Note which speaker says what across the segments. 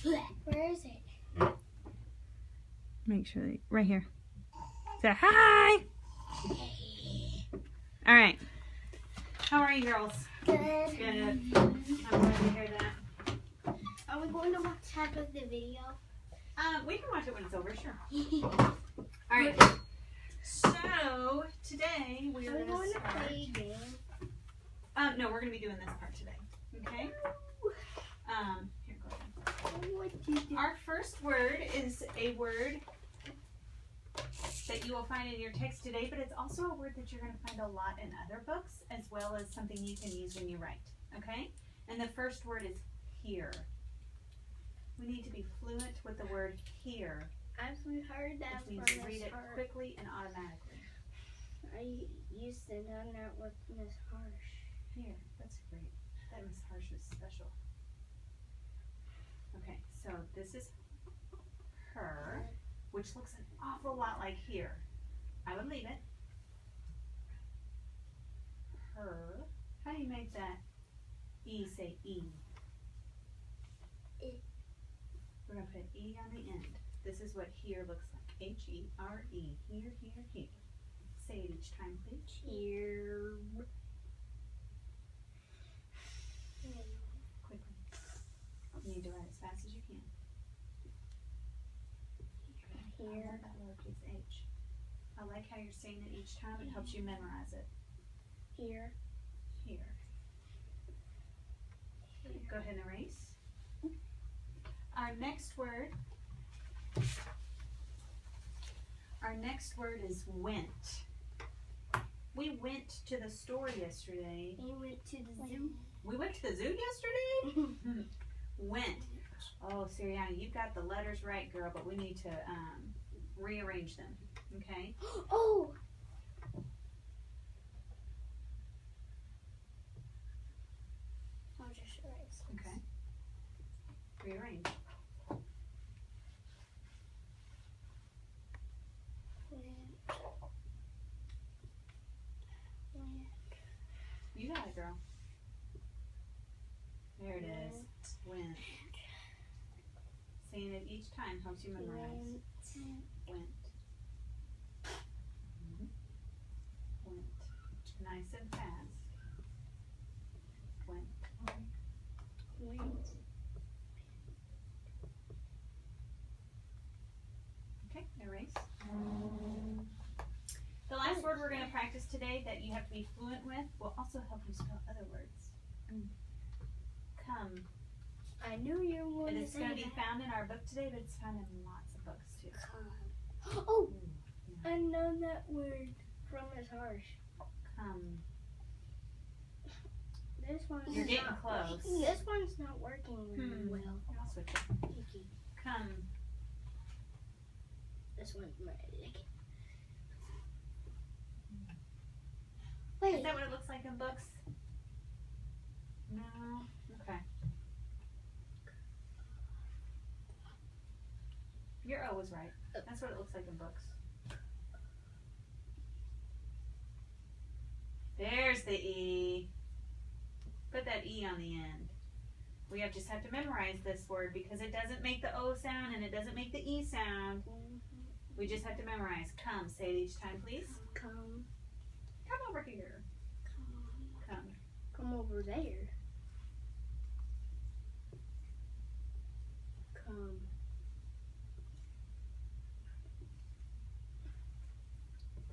Speaker 1: Where is it?
Speaker 2: Make sure that, right here. Say hi. All right. How are you girls?
Speaker 1: Good.
Speaker 2: Good. I'm glad to hear that.
Speaker 1: Are we going to watch half of the video?
Speaker 2: We can watch it when it's over, sure. All right. So today we are going to
Speaker 1: play a game.
Speaker 2: No, we're going to be doing this part today. Okay. Here, go ahead. Our first word is a word that you will find in your text today, but it's also a word that you're going to find a lot in other books, as well as something you can use when you write. Okay. And the first word is here. We need to be fluent with the word here.
Speaker 1: I've heard that
Speaker 2: which means read it quickly and automatically.
Speaker 1: I used to know that with Miss Harsh.
Speaker 2: Here, that's great. That Miss Harsh is special. Okay, so this is her, which looks an awful lot like here. I would leave it. Her. How do you make that E say E? We're going to put E on the end. This is what here looks like. H-E-R-E. Here, here, here. Say it each time, please.
Speaker 1: Here.
Speaker 2: Quickly. You need to write as fast as you can.
Speaker 1: Here.
Speaker 2: That lowercase h. I like how you're saying it each time. It helps you memorize it.
Speaker 1: Here.
Speaker 2: Here. Go ahead and erase. Our next word is went. We went to the store yesterday.
Speaker 1: We went to the zoo.
Speaker 2: We went to the zoo yesterday? Went. Oh, Sirianna, you've got the letters right, girl, but we need to rearrange them. Okay?
Speaker 1: Oh! I'll just erase this.
Speaker 2: Okay. Rearrange. You got it, girl. There it is. Went. Saying it each time helps you memorize. Went. Went. Nice and fast. Went. Okay, erase. The last word we're going to practice today that you have to be fluent with will also help you spell other words. Come.
Speaker 1: I knew you were
Speaker 2: It
Speaker 1: going
Speaker 2: is
Speaker 1: to
Speaker 2: going
Speaker 1: say
Speaker 2: to be
Speaker 1: that.
Speaker 2: found in our book today, but it's found in lots of books too.
Speaker 1: Come. Oh! I know that word from Miss Harsh.
Speaker 2: Come.
Speaker 1: This one's
Speaker 2: You're getting
Speaker 1: not,
Speaker 2: close.
Speaker 1: This one's not working really well.
Speaker 2: I'll switch it.
Speaker 1: Icky.
Speaker 2: Come.
Speaker 1: This one might like it.
Speaker 2: Is
Speaker 1: Wait.
Speaker 2: that what it looks like in books? No? Okay. Your O was right. That's what it looks like in books. There's the E. Put that E on the end. We just have to memorize this word because it doesn't make the O sound and it doesn't make the E sound. We just have to memorize. Come. Say it each time, please.
Speaker 1: Come.
Speaker 2: Come over here. Come.
Speaker 1: Come over there. Come.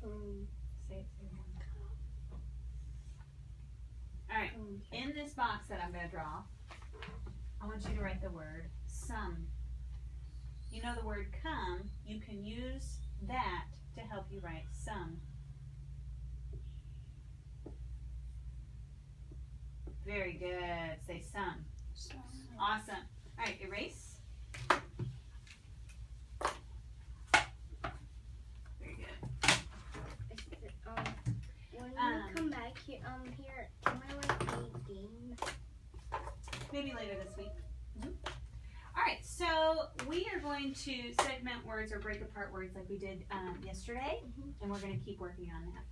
Speaker 1: Come.
Speaker 2: Say it. All right. In this box that I'm going to draw, I want you to write the word some. You know the word come, you can use that to help you write some. Very good. Say some. Awesome. All right, erase. Very good.
Speaker 1: When we come back here, can I like a game?
Speaker 2: Maybe later this week. All right, so we are going to segment words or break apart words like we did yesterday, and we're going to keep working on that.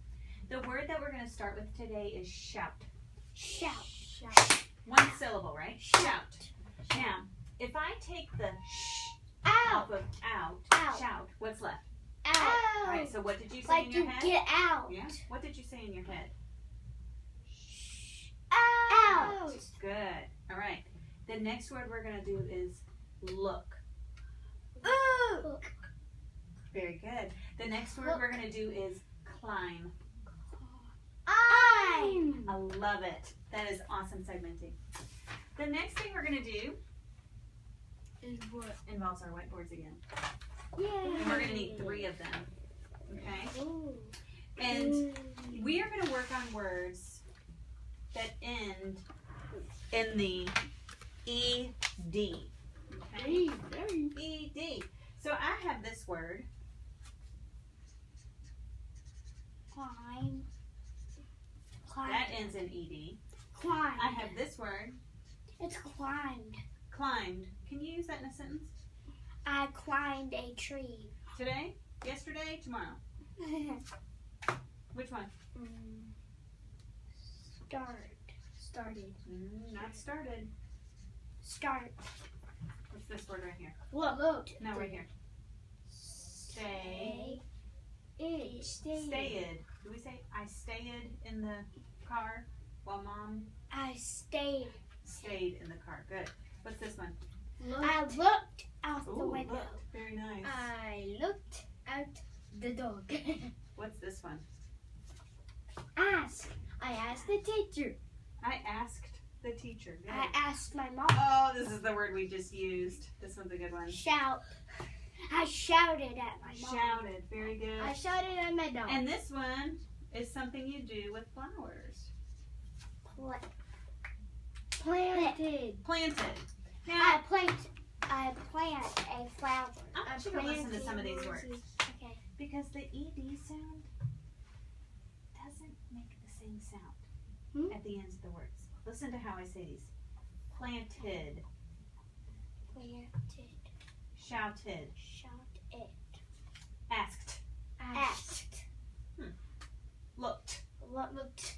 Speaker 2: The word that we're going to start with today is shout.
Speaker 1: Shout.
Speaker 2: One syllable, right? Shout. Now, if I take the sh
Speaker 1: Out.
Speaker 2: off of out,
Speaker 1: Out.
Speaker 2: shout, what's left?
Speaker 1: Out.
Speaker 2: All right, so what did you say
Speaker 1: Like
Speaker 2: in your
Speaker 1: to
Speaker 2: head?
Speaker 1: get out.
Speaker 2: Yeah. What did you say in your head?
Speaker 1: Out.
Speaker 2: Good. All right. The next word we're going to do is look.
Speaker 1: Ooh.
Speaker 2: Very good. The next word we're going to do is climb.
Speaker 1: I'm.
Speaker 2: I love it. That is awesome segmenting. The next thing we're going to do
Speaker 1: Is what?
Speaker 2: involves our whiteboards again.
Speaker 1: Yeah.
Speaker 2: And we're going to need 3 of them. Okay?
Speaker 1: Ooh.
Speaker 2: And we are going to work on words that end in the ED. Okay? ED. So I have this word.
Speaker 1: Climb.
Speaker 2: That ends in ED.
Speaker 1: Climb.
Speaker 2: I have this word.
Speaker 1: It's climbed.
Speaker 2: Climbed. Can you use that in a sentence?
Speaker 1: I climbed a tree.
Speaker 2: Today? Yesterday? Tomorrow? Which one?
Speaker 1: Started.
Speaker 2: Not started.
Speaker 1: Start.
Speaker 2: What's this word right here?
Speaker 1: Looked.
Speaker 2: No, right here. Stay. Stayed. Do we say I stayed in the car while Mom
Speaker 1: I stayed.
Speaker 2: stayed in the car? Good. What's this one?
Speaker 1: I looked out the
Speaker 2: Ooh,
Speaker 1: window.
Speaker 2: looked. Very nice.
Speaker 1: I looked at the dog.
Speaker 2: What's this one?
Speaker 1: Ask. I asked the teacher.
Speaker 2: I asked the teacher. Good.
Speaker 1: I asked my mom.
Speaker 2: Oh, this is the word we just used. This one's a good one.
Speaker 1: Shout. I shouted at my mom.
Speaker 2: Shouted. Very good.
Speaker 1: I shouted at my dog.
Speaker 2: And this one is something you do with flowers.
Speaker 1: Planted.
Speaker 2: Planted. Now,
Speaker 1: I plant a flower.
Speaker 2: I want you to listen to some of these words.
Speaker 1: Okay.
Speaker 2: Because the ED sound doesn't make the same sound at the ends of the words. Listen to how I say these. Planted.
Speaker 1: Planted.
Speaker 2: Shouted.
Speaker 1: Shouted.
Speaker 2: Asked.
Speaker 1: Asked.
Speaker 2: Looked.
Speaker 1: Looked.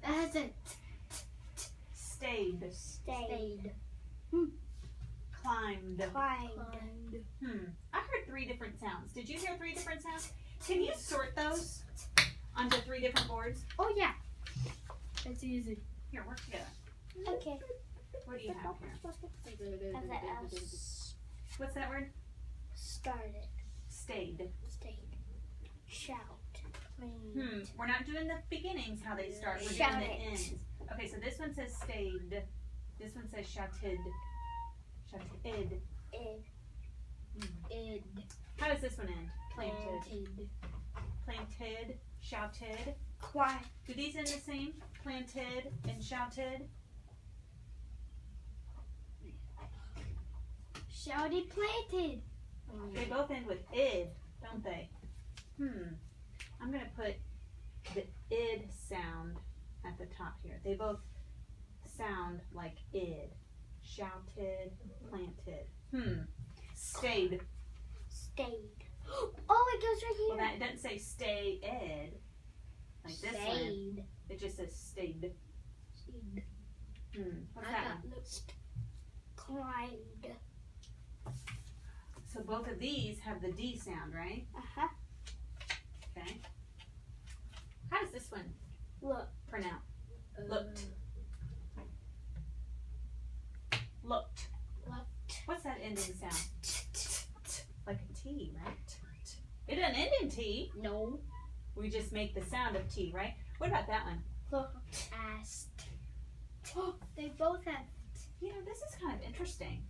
Speaker 1: That's it.
Speaker 2: Stayed.
Speaker 1: Stayed.
Speaker 2: Climbed.
Speaker 1: Climbed.
Speaker 2: I heard 3 different sounds. Did you hear 3 different sounds? Can you sort those onto 3 different boards?
Speaker 1: Oh yeah. That's easy.
Speaker 2: Here, work together.
Speaker 1: Okay.
Speaker 2: What do you have here? What's that word?
Speaker 1: Started.
Speaker 2: Stayed.
Speaker 1: Stayed. Shout.
Speaker 2: We're not doing the beginnings, how they start. We're
Speaker 1: Shout
Speaker 2: doing the
Speaker 1: it.
Speaker 2: ends. Okay, so this one says stayed. This one says shouted. Shouted.
Speaker 1: Id.
Speaker 2: How does this one end? Planted. Planted. Shouted.
Speaker 1: Quiet.
Speaker 2: Do these end the same? Planted and shouted.
Speaker 1: Shouted. Planted.
Speaker 2: They both end with id, don't they? I'm going to put the id sound at the top here. They both sound like id. Shouted, planted. Stayed.
Speaker 1: Stayed. Oh, it goes right
Speaker 2: Well,
Speaker 1: here.
Speaker 2: that it doesn't say stay ed. Like this one.
Speaker 1: Stayed.
Speaker 2: It just says stayed. What's
Speaker 1: I
Speaker 2: that
Speaker 1: got
Speaker 2: one?
Speaker 1: looked. Climbed.
Speaker 2: So both of these have the D sound, right?
Speaker 1: Uh-huh.
Speaker 2: Okay. How does this one
Speaker 1: Look.
Speaker 2: pronounce? Looked. Looked.
Speaker 1: Looked.
Speaker 2: What's that ending sound? Like a T, right? It doesn't end in T.
Speaker 1: No.
Speaker 2: We just make the sound of T, right? What about that one?
Speaker 1: Looked. Asked. Oh, they both have.
Speaker 2: You know, this is kind of interesting.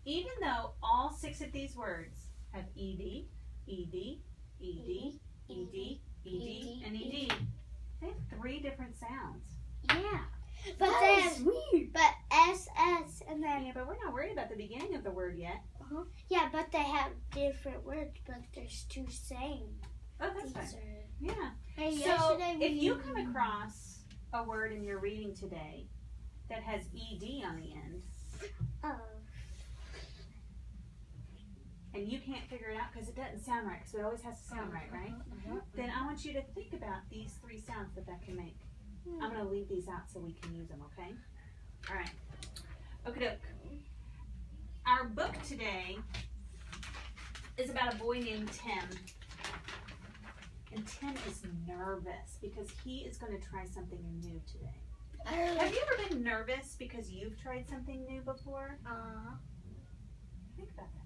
Speaker 2: Even though all 6 of these words have ED, ED, ED, ED, ED, and ED, they have 3 different sounds.
Speaker 1: Yeah. But
Speaker 3: That
Speaker 1: then,
Speaker 3: is weird.
Speaker 1: but SS and then
Speaker 2: Yeah, but we're not worried about the beginning of the word yet.
Speaker 1: yeah, but they have different words, but there's 2 same.
Speaker 2: Oh, that's
Speaker 1: These
Speaker 2: fine.
Speaker 1: are-
Speaker 2: Yeah.
Speaker 1: And
Speaker 2: So
Speaker 1: yesterday
Speaker 2: if you
Speaker 1: we-
Speaker 2: come across a word in your reading today that has ED on the end,
Speaker 1: Oh.
Speaker 2: and you can't figure it out because it doesn't sound right, because it always has to sound right, right? Then I want you to think about these 3 sounds that can make. I'm going to leave these out so we can use them, okay? All right. Okie doke. our book today is about a boy named Tim. And Tim is nervous because he is going to try something new today. Have you ever been nervous because you've tried something new before? Think about that.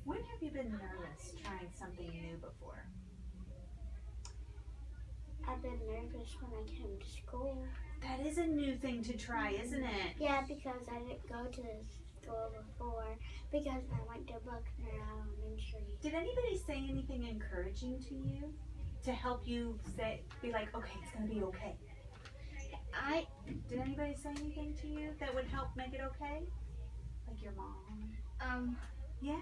Speaker 2: When have you been nervous trying something new before?
Speaker 1: I've been nervous when I came to school.
Speaker 2: That is a new thing to try, isn't it?
Speaker 1: Yeah, because I didn't go to this school before because I went to Buckner Elementary.
Speaker 2: Did anybody say anything encouraging to you to help you be like, okay, it's going to be okay? Did anybody say anything to you that would help make it okay? Like your mom? Yeah?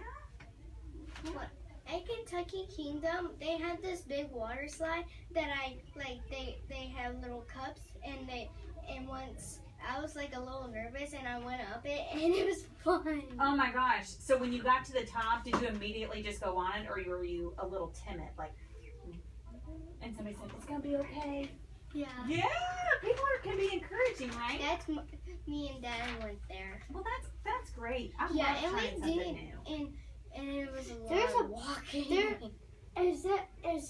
Speaker 1: What? At Kentucky Kingdom, they had this big water slide that they have little cups and once I was like a little nervous and I went up it and it was fun.
Speaker 2: Oh my gosh. So when you got to the top, did you immediately just go on it or were you a little timid? Like, and somebody said, it's going to be okay.
Speaker 1: Yeah.
Speaker 2: Yeah, people can be encouraging, right?
Speaker 1: That's me and Dad went there.
Speaker 2: Well, that's great. I love
Speaker 1: and
Speaker 2: trying
Speaker 1: we
Speaker 2: something
Speaker 1: did,
Speaker 2: new.
Speaker 1: and it was a lot of walking. Is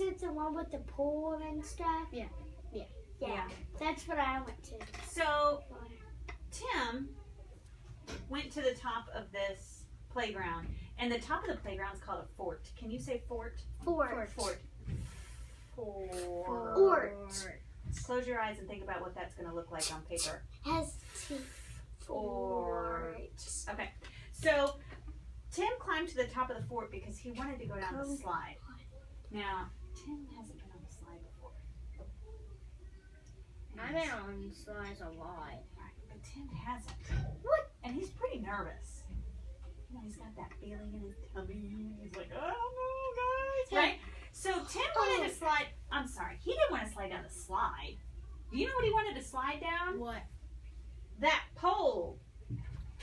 Speaker 1: it the one with the pool and stuff? Yeah. That's what I went to.
Speaker 2: So Tim went to the top of this playground, and the top of the playground is called a fort. Can you say fort?
Speaker 1: Fort.
Speaker 2: Fort. Close your eyes and think about what that's going to look like on paper. Fort. Okay. So Tim climbed to the top of the fort because he wanted to go down the slide. Now, Tim hasn't been on the slide before.
Speaker 1: I've been on slides a lot.
Speaker 2: Right, but Tim hasn't.
Speaker 1: What?
Speaker 2: And he's pretty nervous. You know, he's got that feeling in his tummy. He's like, oh no, guys. Right? So Tim wanted to slide. I'm sorry. He didn't want to slide down the slide. Do you know what he wanted to slide down?
Speaker 1: What?
Speaker 2: That pole.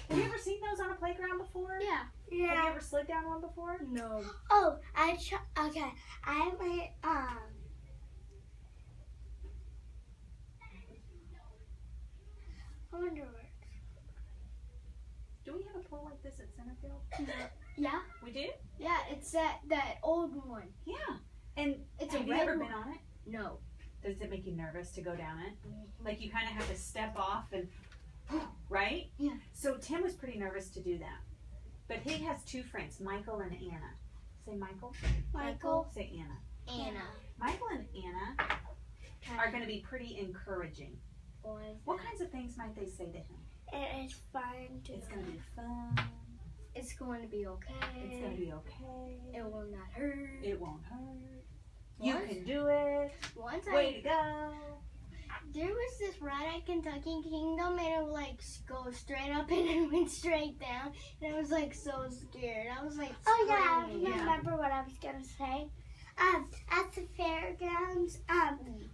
Speaker 2: Have you ever seen those on a playground before?
Speaker 1: Yeah.
Speaker 2: Have you ever slid down one before?
Speaker 1: No. Oh, okay. I went, I wonder where.
Speaker 2: Do we have a pole like this at Centerfield?
Speaker 1: Yeah.
Speaker 2: We do?
Speaker 1: Yeah, it's that old one.
Speaker 2: Yeah. And
Speaker 1: It's
Speaker 2: have
Speaker 1: a
Speaker 2: you
Speaker 1: red
Speaker 2: ever
Speaker 1: one.
Speaker 2: been on it?
Speaker 1: No.
Speaker 2: Does it make you nervous to go down it? Like you kind of have to step off and, right?
Speaker 1: Yeah.
Speaker 2: So Tim was pretty nervous to do that. But he has two friends, Michael and Anna. Say Michael.
Speaker 1: Michael.
Speaker 2: Say Anna.
Speaker 1: Anna.
Speaker 2: Michael and Anna are going to be pretty encouraging. What kinds of things might they say to him?
Speaker 1: It is fun.
Speaker 2: It's going to be fun.
Speaker 1: It's going to be okay.
Speaker 2: It's going to be okay.
Speaker 1: It will not hurt.
Speaker 2: It won't hurt. You
Speaker 1: What?
Speaker 2: can do it.
Speaker 1: Once
Speaker 2: Way to go.
Speaker 1: There was this ride at Kentucky Kingdom and it would like go straight up and it went straight down and I was like so scared. I was like screaming.
Speaker 3: I remember what I was gonna say. At the fairgrounds,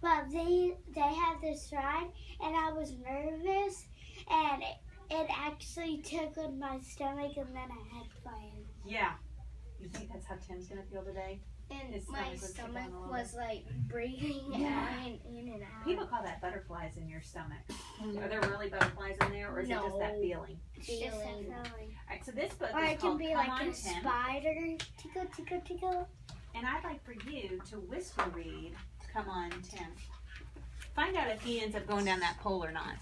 Speaker 3: well they have this ride and I was nervous and it actually tickled my stomach and then I had fun.
Speaker 2: Yeah. You think that's how Tim's going to feel today?
Speaker 1: And
Speaker 2: His
Speaker 1: my
Speaker 2: stomach was tickling
Speaker 1: stomach
Speaker 2: a little
Speaker 1: was like breathing
Speaker 2: Yeah.
Speaker 1: in and out.
Speaker 2: People call that butterflies in your stomach. Are there really butterflies in there, or is it just that
Speaker 1: No.
Speaker 2: feeling?
Speaker 3: It's just a
Speaker 1: Feeling.
Speaker 3: feeling.
Speaker 2: All right, so this book
Speaker 3: Or
Speaker 2: is
Speaker 3: it can
Speaker 2: called
Speaker 3: be
Speaker 2: Come
Speaker 3: like
Speaker 2: On,
Speaker 3: a
Speaker 2: Tim.
Speaker 3: spider. Tickle, tickle, tickle.
Speaker 2: And I'd like for you to whisper read Come On, Tim. Find out if he ends up going down that pole or not.